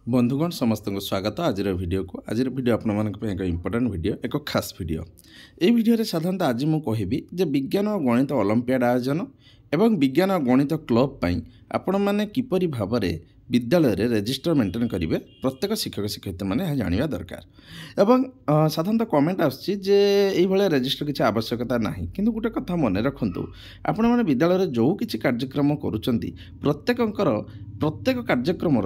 बंधुगण समस्त को स्वागत आज वीडियो को आज वीडियो आपण एक इंपोर्टेंट वीडियो एक खास वीडियो ये वीडियो साधारणत आज मुझे कहबी जे विज्ञान और गणित ओलंपियाड आयोजन एवं विज्ञान और गणित क्लब पाई आपण मैंने किपरि भाव में विद्यालय रे रजिस्टर मेंटेन करेंगे प्रत्येक शिक्षक शिक्षयित्री मैंने जानवा दरकार एवं साधारणतः कमेंट आसचे रजिस्टर किसी आवश्यकता ना कि गोटे कथा मन रखु आपण मैंने विद्यालय जो कि कार्यक्रम करुँच प्रत्येक कार्यक्रम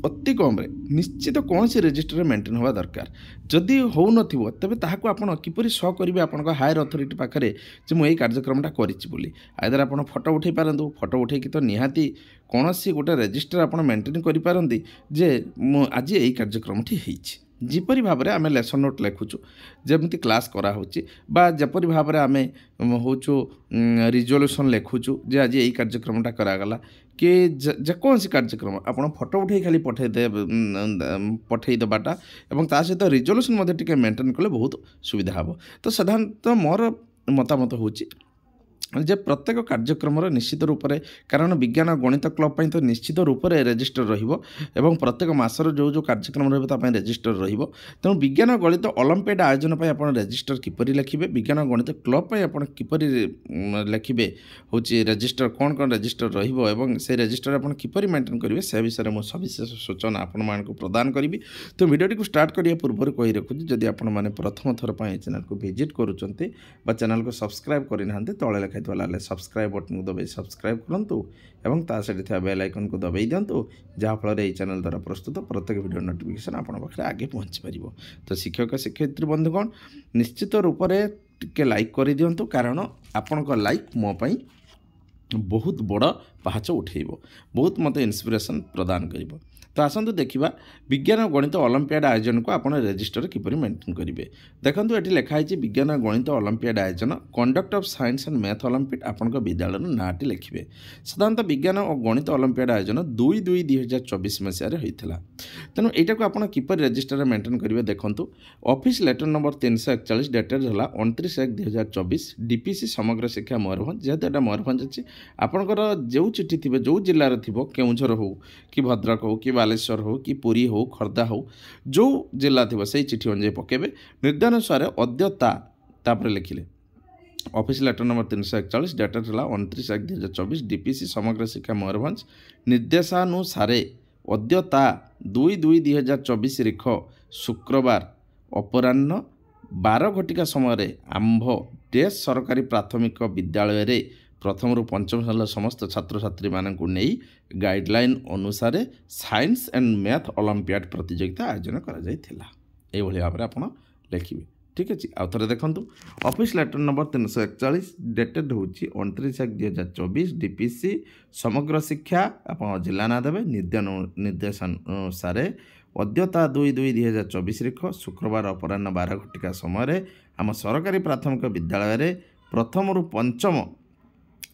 अति कम निश्चित कौन सी रजिस्टर मेंटेन होगा दरकार जदि हो नथिबो तबे ताहाको आपण किपरि शो करिवे आपण हायर अथॉरिटी पाखरे जे मु एई कार्यक्रमटा करिछि बोली आइदर आपण फोटो उठै पारंदु फोटो उठै कि तो निहाती कौन सी गोटे रजिस्टर आपण मेंटेन करि पारंदी जे मु आज एई कार्यक्रमटी हेछि जिपरि भाव में आम लेसन नोट लिखुचु जमी क्लास करा जपरि भाव में आम हूँ रिजोल्यूशन लिखुचु जे आज यही कार्यक्रमटा करागला कि जेकोसी कार्यक्रम आप फोटो उठे खाली पठे देवाटा और ता सहित रिजोल्यूशन टे मेंटेन कले बहुत सुविधा हे तो साधारणतः मोर मतामत हूँ जे प्रत्येक कार्यक्रम निश्चित रूप से कारण विज्ञान गणित क्लब पर तो निश्चित रूप से रजिस्टर रही प्रत्येक मासर जो जो कार्यक्रम रही रजिस्टर तेणु विज्ञान गणित ओलंपियाड आयोजन पर आप रजिस्टर किपरि लिखिबे विज्ञान गणित क्लब पर आप किपरि लिखिबे हूँ रजिस्टर कौन कौन रजिस्टर रही से रजिस्टर आप किपरि मेंटेन करेंगे से विषय में सविशेष सूचना आपण को प्रदान करी तो वीडियो को स्टार्ट करने पूर्व कही रखुच्छी जदि आपण मैंने प्रथम थर पर चैनल को विजिट करुँच चैनल को सब्सक्राइब करना तले लिखाई वाले सब्सक्राइब बटन को दबाई सब्सक्राइब करूँ और ताकि बेल आइकन को दबाई दिंतु जहाँफल ये चैनल द्वारा प्रस्तुत प्रत्येक वीडियो नोटिफिकेशन आपन पाखे आगे पहुँची पार तो शिक्षक शिक्षयित्री बंधुगण निश्चित रूप से टिके लाइक कर दिंतु कारण आपण लाइक मो पाई बहुत बड़ पहाच उठेब बहुत मत इन्स्पिरेशन प्रदान कर तो आसतु देखा विज्ञान और गणित ओलंपियाड आयोजन को आप रजिस्टर किपरि मेंटेन करेंगे देखो ये लिखाई विज्ञान और गणित ओलंपियाड आयोजन conduct of science and math olympiad आपण विद्यालय नाटी लिखे साधारणतः विज्ञान और गणित ओलंपियाड आयोजन 2/2/2024 मसीह होता तेणु यहाँ को आप किपरि रजिस्टर मेंटेन करेंगे देखो ऑफिस लेटर नंबर 341 डेटेड है 29/1/2024 डीपीसी समग्र शिक्षा मयूरभंज जेहेतु यहाँ मयूरभंज अच्छी आपंकर जो चिठी थी जो जिलार थी केउझर हो कि भद्रक हो कि बालेश्वर हो कि पुरी हो खर्दा हो जो जिला थी से चिठी अनुजाई पकेबे निर्देशानुसार अद्यता तापर लिखिले ऑफिस लेटर नंबर 341 डेटेड है 29/1/2024 डीपीसी समग्र शिक्षा मयूरभंज निर्देशानुसार अद्यता 2/2/2024 रेख शुक्रवार अपराह्न 12 घटिका समय आंभ डेस सरकारी प्राथमिक विद्यालय रे प्रथम रु पंचम श्रेणी समस्त छात्र छात्री मानू नहीं गाइडलाइन अनुसार साइंस एंड मैथ ओलंपियाड प्रतियोगिता आयोजन कर भाव में आप लिखे ठीक अच्छे आउ थे देखूँ ऑफिस लेटर नंबर 341 डेटेड हूँ 29/1/2024 डीपीसी समग्र शिक्षा आप जिला ना देवे निर्देशानुसार अद्यता 2/2/2024 रेख शुक्रवार अपराह्न 12 घटिका समय आम सरकारी प्राथमिक विद्यालय रे प्रथम रु पंचम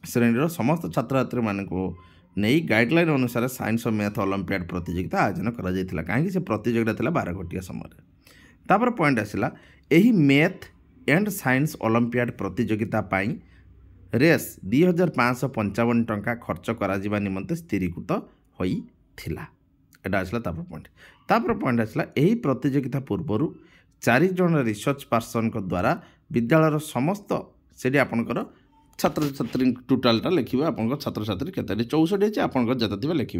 श्रेणी समस्त छात्र छात्री मानू नहीं गाइडलाइन अनुसार साइंस और मैथ ओलंपियाड प्रतियोगिता आयोजन करा कहीं से प्रतियोगिता था 12 घटिया समय तापर पॉइंट आसला यही मैथ एंड साइंस ओलंपियाड प्रतियोगिता पाई रेस 2555 टंका खर्च करा निमंते स्थिरीकृत होइथिला एटा आसला तापर पॉइंट आसला यही प्रतियोगिता पूर्वर 4 जन रिसर्च पर्सन को द्वारा विद्यालय समस्त से आपंकर छात्र छात्री टोटालटा लिखे आप छात्र छात्री केते 64 अच्छे आप जता लिखे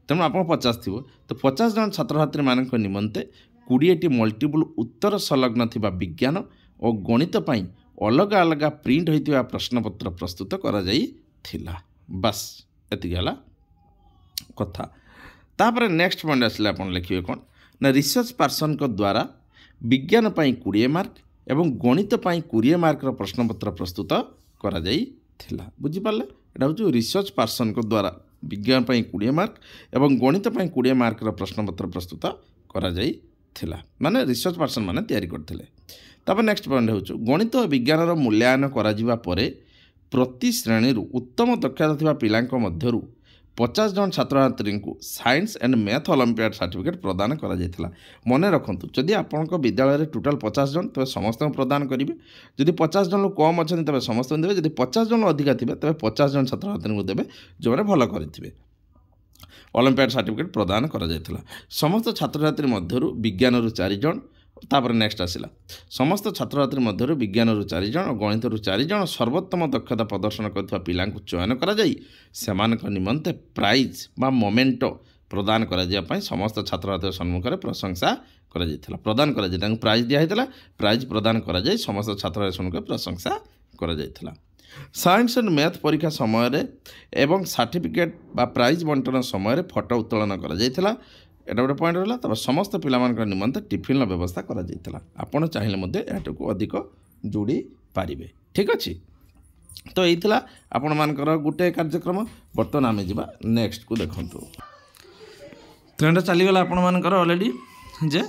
तेणु आप 50 थी तो 50 जन छात्र छात्री मान निमंते 20टी मल्टीपल उत्तर संलग्न थिबा विज्ञान और गणित पाई अलग अलग प्रिंट होइतिबा प्रश्नपत्र प्रस्तुत करा जाई थिला बस एतिक हला कथा तापर नेक्स्ट पॉइंट आसले आप लिखे कौन ना रिसर्च पर्सन को द्वारा विज्ञान पाई 20 मार्क एवं गणित पाई 20 मार्क प्रश्नपत्र प्रस्तुत करा जाई थिला बुझी पाले एटा हूँ रिसर्च पर्सन को द्वारा विज्ञान पाई 20 मार्क एवं गणित पाई 20 मार्क प्रश्नपत्र प्रस्तुत करा जाई थिला माने रिसर्च पर्सन माने तैयारी करथिले तापर नेक्स्ट पॉइंट हूँ गणित और विज्ञान मूल्यांकन करा जिबा परे प्रति श्रेणी उत्तम दक्षता थिबा पिलांक मध्यरु 50 जन छात्र छात्री को science and math olympiad certificate प्रदान करा जायथिला मन रखु जदि आपंक विद्यालय रे टोटाल 50 जन तबे समस्त प्रदान करेंगे जदि 50 जन लोग कम अच्छा तबे समस्त देवे जदि 50 जन अधिका थे तबे 50 जन छात्र छात्री को देवे जो भल करेंगे ଅଲିମ୍ପିଆଡ଼ ସାର୍ଟିଫିକେଟ୍ ପ୍ରଦାନ କରାଯାଇଥିଲା। ସମସ୍ତ ଛାତ୍ରଛାତ୍ରୀ ମଧ୍ୟରୁ ବିଜ୍ଞାନରୁ 4 ଜଣ, ତାପରେ ନେକ୍ସଟ ଆସିଲା ସମସ୍ତ ଛାତ୍ରଛାତ୍ରୀ ମଧ୍ୟରୁ ବିଜ୍ଞାନରୁ 4 ଜଣ ଓ ଗଣିତରୁ 4 ଜଣ ସର୍ବୋତ୍ତମ ଦକ୍ଷତା ପ୍ରଦର୍ଶନ କରିଥିବା ପିଲାଙ୍କୁ ଚୟନ କରାଯାଇ ସେମାନଙ୍କ ନିମନ୍ତେ ପ୍ରାଇଜ୍ ବା ମୋମେଣ୍ଟୋ ପ୍ରଦାନ କରାଯିବା ପାଇଁ ସମସ୍ତ ଛାତ୍ରଛାତ୍ରୀ ସମ୍ମୁଖରେ ପ୍ରଶଂସା କରାଯାଇଥିଲା। ପ୍ରଦାନ କରାଯାଇ ତାଙ୍କୁ ପ୍ରାଇଜ୍ ଦିଆହେଇଥିଲା, ପ୍ରାଇଜ୍ ପ୍ରଦାନ କରାଯାଇ ସମସ୍ତ ଛାତ୍ରଛାତ୍ରୀ ସମ୍ମୁଖରେ ପ୍ରଶଂସା କରାଯାଇଥିଲା। ସାଇନ୍ସ ଆଣ୍ଡ ମ୍ୟାଥ୍ ପରୀକ୍ଷା ସମୟରେ ଏବଂ ସାର୍ଟିଫିକେଟ୍ ବା ପ୍ରାଇଜ୍ ବଣ୍ଟନ ସମୟରେ ଫଟୋ ଉତ୍ତୋଳନ କରାଯାଇଥିଲା। ଏଇଟା ଗୋଟେ ପଏଣ୍ଟ ରହିଲା। ତାପରେ ସମସ୍ତ ପିଲାମାନଙ୍କ ନିମନ୍ତେ ଟିଫିନ୍ର ବ୍ୟବସ୍ଥା କରାଯାଇଥିଲା। ଆପଣ ଚାହିଁଲେ ମଧ୍ୟ ଏହାକୁ ଅଧିକ ଯୋଡ଼ି ପାରିବେ। ଠିକ୍ ଅଛି, ତ ଏଇଥିଲା ଆପଣମାନଙ୍କର ଗୋଟେ କାର୍ଯ୍ୟକ୍ରମ। ବର୍ତ୍ତମାନ ଆମେ ଯିବା ନେକ୍ସଟକୁ। ଦେଖନ୍ତୁ, ତ ଏଇଟା ଚାଲିଗଲା ଆପଣମାନଙ୍କର ଅଲରେଡ଼ି ଯେ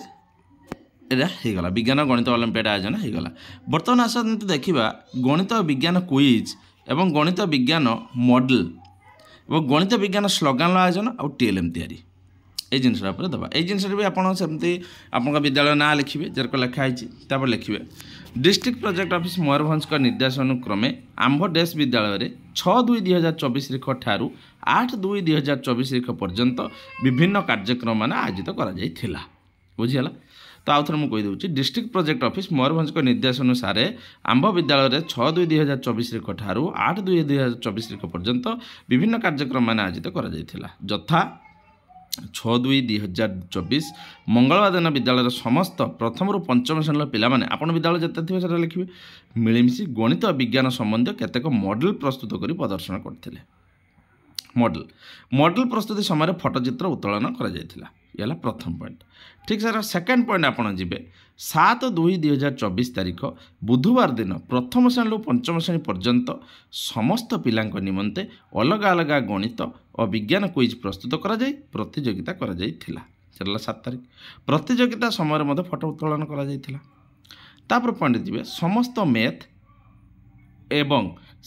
ଏଇଟା ହେଇଗଲା ବିଜ୍ଞାନ ଗଣିତ ଅଲିମ୍ପିଆଡ଼ ଆୟୋଜନ ହେଇଗଲା। ବର୍ତ୍ତମାନ ଆସନ୍ତୁ ଦେଖିବା ଗଣିତ ବିଜ୍ଞାନ କୁଇଜ୍ ଏବଂ ଗଣିତ ବିଜ୍ଞାନ ମଡେଲ ଏବଂ ଗଣିତ ବିଜ୍ଞାନ ସ୍ଲୋଗାନର ଆୟୋଜନ ଆଉ TLM ତିଆରି। এই জিনিসটা উপরে দেবা। এই জিনিসটা বি আপনার সেমতি আপনার বিদ্যালয় না লিখবে যেরকম লেখা হয়েছে, তারপরে লিখবে ডিস্ট্রিক্ট প্রজেক্ট অফিস ময়ূরভঞ্জ ନିର୍ଦ୍ଦେଶାନୁକ୍ରମେ ଆମ୍ଭ ଡେସ୍ ବିଦ୍ୟାଳୟରେ 6/2/2024 ତାରିଖ ଠାରୁ 8/2/2024 ତାରିଖ ପର୍ଯ୍ୟନ୍ତ ବିଭିନ୍ନ କାର୍ଯ୍ୟକ୍ରମ ମାନ ଆୟୋଜିତ କରାଯାଇଥିଲା। ବୁଝିଗଲା? ତ ଆଉ ଥରେ ମୁଁ କହିଦେଉଛି, ଡିଷ୍ଟ୍ରିକ୍ଟ ପ୍ରୋଜେକ୍ଟ ଅଫିସ୍ ମୟୂରଭଞ୍ଜଙ୍କ ନିର୍ଦ୍ଦେଶ ଅନୁସାରେ ଆମ୍ଭ ବିଦ୍ୟାଳୟରେ 6/2/2024 ତାରିଖ ଠାରୁ 8/2/2024 ତାରିଖ ପର୍ଯ୍ୟନ୍ତ ବିଭିନ୍ନ କାର୍ଯ୍ୟକ୍ରମ ମାନ ଆୟୋଜିତ କରାଯାଇଥିଲା। ଯଥା 6/2/2024 ମଙ୍ଗଳବାର ଦିନ ବିଦ୍ୟାଳୟର ସମସ୍ତ ପ୍ରଥମରୁ ପଞ୍ଚମ ଶ୍ରେଣୀର ପିଲାମାନେ, ଆପଣ ବିଦ୍ୟାଳୟ ଯେତେ ଥିବେ ସେଟା ଲେଖିବେ, ମିଳିମିଶି ଗଣିତ ବିଜ୍ଞାନ ସମ୍ବନ୍ଧୀୟ କେତେକ ମଡେଲ ପ୍ରସ୍ତୁତ କରି ପ୍ରଦର୍ଶନ କରିଥିଲେ। ମଡେଲ ପ୍ରସ୍ତୁତି ସମୟରେ ଫଟୋଚିତ୍ର ଉତ୍ତୋଳନ କରାଯାଇଥିଲା। ଇଏ ହେଲା ପ୍ରଥମ ପଏଣ୍ଟ। ଠିକ୍ ସାର୍, ସେକେଣ୍ଡ ପଏଣ୍ଟ ଆପଣ ଯିବେ 7/2/2024 ତାରିଖ ବୁଧବାର ଦିନ ପ୍ରଥମ ଶ୍ରେଣୀରୁ ପଞ୍ଚମ ଶ୍ରେଣୀ ପର୍ଯ୍ୟନ୍ତ ସମସ୍ତ ପିଲାଙ୍କ ନିମନ୍ତେ ଅଲଗା ଅଲଗା ଗଣିତ ଓ ବିଜ୍ଞାନ କୁଇଜ୍ ପ୍ରସ୍ତୁତ କରାଯାଇ ପ୍ରତିଯୋଗିତା କରାଯାଇଥିଲା। ସେଟା ହେଲା 7 ତାରିଖ। ପ୍ରତିଯୋଗିତା ସମୟରେ ମଧ୍ୟ ଫଟୋ ଉତ୍ତୋଳନ କରାଯାଇଥିଲା। ତାପରେ ପଏଣ୍ଟ ଯିବେ ସମସ୍ତ ମ୍ୟାଥ୍ ଏବଂ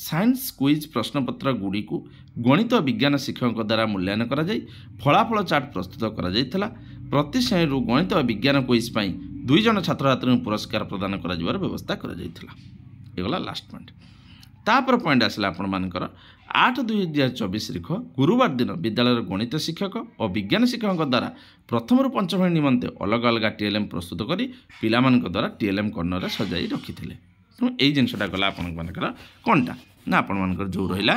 ସାଇନ୍ସ କୁଇଜ୍ ପ୍ରଶ୍ନପତ୍ର ଗୁଡ଼ିକୁ ଗଣିତ ବିଜ୍ଞାନ ଶିକ୍ଷକଙ୍କ ଦ୍ୱାରା ମୂଲ୍ୟାୟନ କରାଯାଇ ଫଳାଫଳ ଚାର୍ଟ ପ୍ରସ୍ତୁତ କରାଯାଇଥିଲା। ପ୍ରତି ଶ୍ରେଣୀରୁ ଗଣିତ ବିଜ୍ଞାନ କୁଇଜ୍ ପାଇଁ 2 ଜଣ ଛାତ୍ରଛାତ୍ରୀଙ୍କୁ ପୁରସ୍କାର ପ୍ରଦାନ କରାଯିବାର ବ୍ୟବସ୍ଥା କରାଯାଇଥିଲା। ଏଗଲା ଲାଷ୍ଟ ପଏଣ୍ଟ। ତାପରେ ପଏଣ୍ଟ ଆସିଲା ଆପଣମାନଙ୍କର 8/2/2024 ତାରିଖ ଗୁରୁବାର ଦିନ ବିଦ୍ୟାଳୟର ଗଣିତ ଶିକ୍ଷକ ଓ ବିଜ୍ଞାନ ଶିକ୍ଷକଙ୍କ ଦ୍ୱାରା ପ୍ରଥମରୁ ପଞ୍ଚମ ଶ୍ରେଣୀ ନିମନ୍ତେ ଅଲଗା ଅଲଗା TLM ପ୍ରସ୍ତୁତ କରି ପିଲାମାନଙ୍କ ଦ୍ୱାରା TLM କର୍ଣ୍ଣରରେ ସଜାଇ ରଖିଥିଲେ। ତେଣୁ ଏଇ ଜିନିଷଟା ଗଲା ଆପଣମାନଙ୍କର କ'ଣଟା ନା ଆପଣମାନଙ୍କର ଯେଉଁ ରହିଲା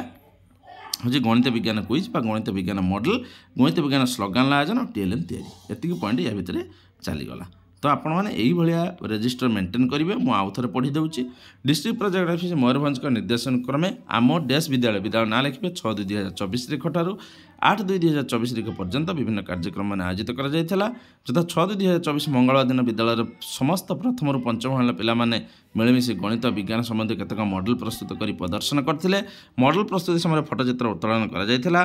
ହେଉଛି ଗଣିତ ବିଜ୍ଞାନ କୁଇଜ୍ ବା ଗଣିତ ବିଜ୍ଞାନ ମଡେଲ, ଗଣିତ ବିଜ୍ଞାନ ସ୍ଲୋଗାନର ଆୟୋଜନ, TLM ତିଆରି। ଏତିକି ପଏଣ୍ଟ ୟା ଭିତରେ ଚାଲିଗଲା। ତ ଆପଣମାନେ ଏଇଭଳିଆ ରେଜିଷ୍ଟର ମେଣ୍ଟେନ୍ କରିବେ। ମୁଁ ଆଉ ଥରେ ପଢ଼ି ଦେଉଛି। ଡିଷ୍ଟ୍ରିକ୍ଟ ପ୍ରୋଜେକ୍ଟ ଅଫିସ୍ ମୟୂରଭଞ୍ଜଙ୍କ ନିର୍ଦ୍ଦେଶାନୁକ୍ରମେ ଆମ ଡେସ୍ ବିଦ୍ୟାଳୟ ନାଁ ଲେଖିବେ 6/2/2024 ତାରିଖ ଠାରୁ 8/2/2024 ତାରିଖ ପର୍ଯ୍ୟନ୍ତ ବିଭିନ୍ନ କାର୍ଯ୍ୟକ୍ରମ ଆୟୋଜିତ କରାଯାଇଥିଲା। ଯଥା 6/2/2024 ମଙ୍ଗଳବାର ଦିନ ବିଦ୍ୟାଳୟର ସମସ୍ତ ପ୍ରଥମରୁ ପଞ୍ଚମ ଶ୍ରେଣୀର ପିଲାମାନେ ମିଳିମିଶି ଗଣିତ ବିଜ୍ଞାନ ସମ୍ବନ୍ଧୀୟ କେତେକ ମଡେଲ ପ୍ରସ୍ତୁତ କରି ପ୍ରଦର୍ଶନ କରିଥିଲେ। ମଡେଲ ପ୍ରସ୍ତୁତି ସମୟରେ ଫଟୋଚିତ୍ର ଉତ୍ତୋଳନ କରାଯାଇଥିଲା।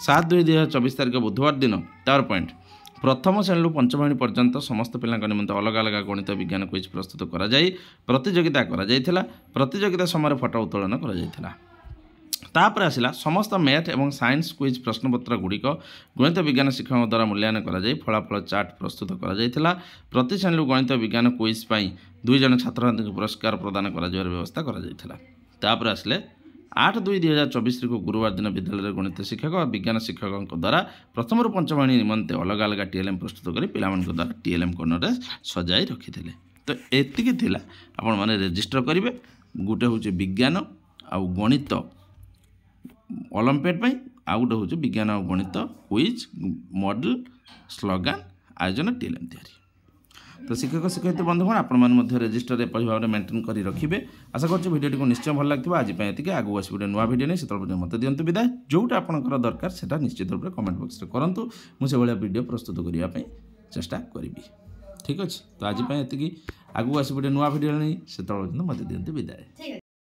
7/2/2024 ତାରିଖ ବୁଧବାର ଦିନ ତାର ପଏଣ୍ଟ ପ୍ରଥମ ଶ୍ରେଣୀରୁ ପଞ୍ଚମ ଶ୍ରେଣୀ ପର୍ଯ୍ୟନ୍ତ ସମସ୍ତ ପିଲାଙ୍କ ନିମନ୍ତେ ଅଲଗା ଅଲଗା ଗଣିତ ବିଜ୍ଞାନ କୁଇଜ୍ ପ୍ରସ୍ତୁତ କରାଯାଇ ପ୍ରତିଯୋଗିତା କରାଯାଇଥିଲା। ପ୍ରତିଯୋଗିତା ସମୟରେ ଫଟୋ ଉତ୍ତୋଳନ କରାଯାଇଥିଲା। ତାପରେ ଆସିଲା ସମସ୍ତ ମ୍ୟାଥ୍ ଏବଂ ସାଇନ୍ସ କୁଇଜ୍ ପ୍ରଶ୍ନପତ୍ର ଗୁଡ଼ିକ ଗଣିତ ବିଜ୍ଞାନ ଶିକ୍ଷକଙ୍କ ଦ୍ୱାରା ମୂଲ୍ୟାୟନ କରାଯାଇ ଫଳାଫଳ ଚାର୍ଟ ପ୍ରସ୍ତୁତ କରାଯାଇଥିଲା। ପ୍ରତି ଶ୍ରେଣୀରୁ ଗଣିତ ବିଜ୍ଞାନ କୁଇଜ୍ ପାଇଁ 2 ଜଣ ଛାତ୍ରଛାତ୍ରୀଙ୍କୁ ପୁରସ୍କାର ପ୍ରଦାନ କରାଯିବାର ବ୍ୟବସ୍ଥା କରାଯାଇଥିଲା। ତାପରେ ଆସିଲେ 8/2/2024 ତାରିଖ ଗୁରୁବାର ଦିନ ବିଦ୍ୟାଳୟର ଗଣିତ ଶିକ୍ଷକ ଓ ବିଜ୍ଞାନ ଶିକ୍ଷକଙ୍କ ଦ୍ୱାରା ପ୍ରଥମରୁ ପଞ୍ଚମ ଶ୍ରେଣୀ ନିମନ୍ତେ ଅଲଗା ଅଲଗା TLM ପ୍ରସ୍ତୁତ କରି ପିଲାମାନଙ୍କ ଦ୍ୱାରା TLM କର୍ଣ୍ଣରରେ ସଜାଇ ରଖିଥିଲେ। ତ ଏତିକି ଥିଲା। ଆପଣମାନେ ରେଜିଷ୍ଟର କରିବେ। ଗୋଟେ ହେଉଛି ବିଜ୍ଞାନ ଆଉ ଗଣିତ ଅଲିମ୍ପିଆଡ଼ ପାଇଁ, ଆଉ ଗୋଟେ ହେଉଛି ବିଜ୍ଞାନ ଆଉ ଗଣିତ କୁଇଜ୍ ମଡେଲ ସ୍ଲୋଗାନ ଆୟୋଜନ TLM ତିଆରି। ତ ଶିକ୍ଷକ ଶିକ୍ଷୟିତ୍ରୀ ବନ୍ଧୁଗଣ ଆପଣମାନେ ମଧ୍ୟ ରେଜିଷ୍ଟର ଏପରି ଭାବରେ ମେଣ୍ଟେନ୍ କରି ରଖିବେ। ଆଶା କରୁଛି ଭିଡ଼ିଓଟିକୁ ନିଶ୍ଚୟ ଭଲ ଲାଗିଥିବ। ଆଜି ପାଇଁ ଏତିକି। ଆଗକୁ ଆସିବ ଗୋଟେ ନୂଆ ଭିଡ଼ିଓ ନେଇ, ସେତେବେଳେ ପର୍ଯ୍ୟନ୍ତ ମୋତେ ଦିଅନ୍ତୁ ବିଦାୟ। ଯେଉଁଟା ଆପଣଙ୍କର ଦରକାର ସେଟା ନିଶ୍ଚିତ ରୂପେ କମେଣ୍ଟ ବକ୍ସରେ କରନ୍ତୁ। ମୁଁ ସେଭଳିଆ ଭିଡ଼ିଓ ପ୍ରସ୍ତୁତ କରିବା ପାଇଁ ଚେଷ୍ଟା କରିବି। ଠିକ୍ ଅଛି, ତ ଆଜି ପାଇଁ ଏତିକି। ଆଗକୁ ଆସିବ ଗୋଟେ ନୂଆ ଭିଡ଼ିଓ ନେଇ, ସେତେବେଳେ ପର୍ଯ୍ୟନ୍ତ ମୋତେ ଦିଅନ୍ତୁ ବିଦାୟ।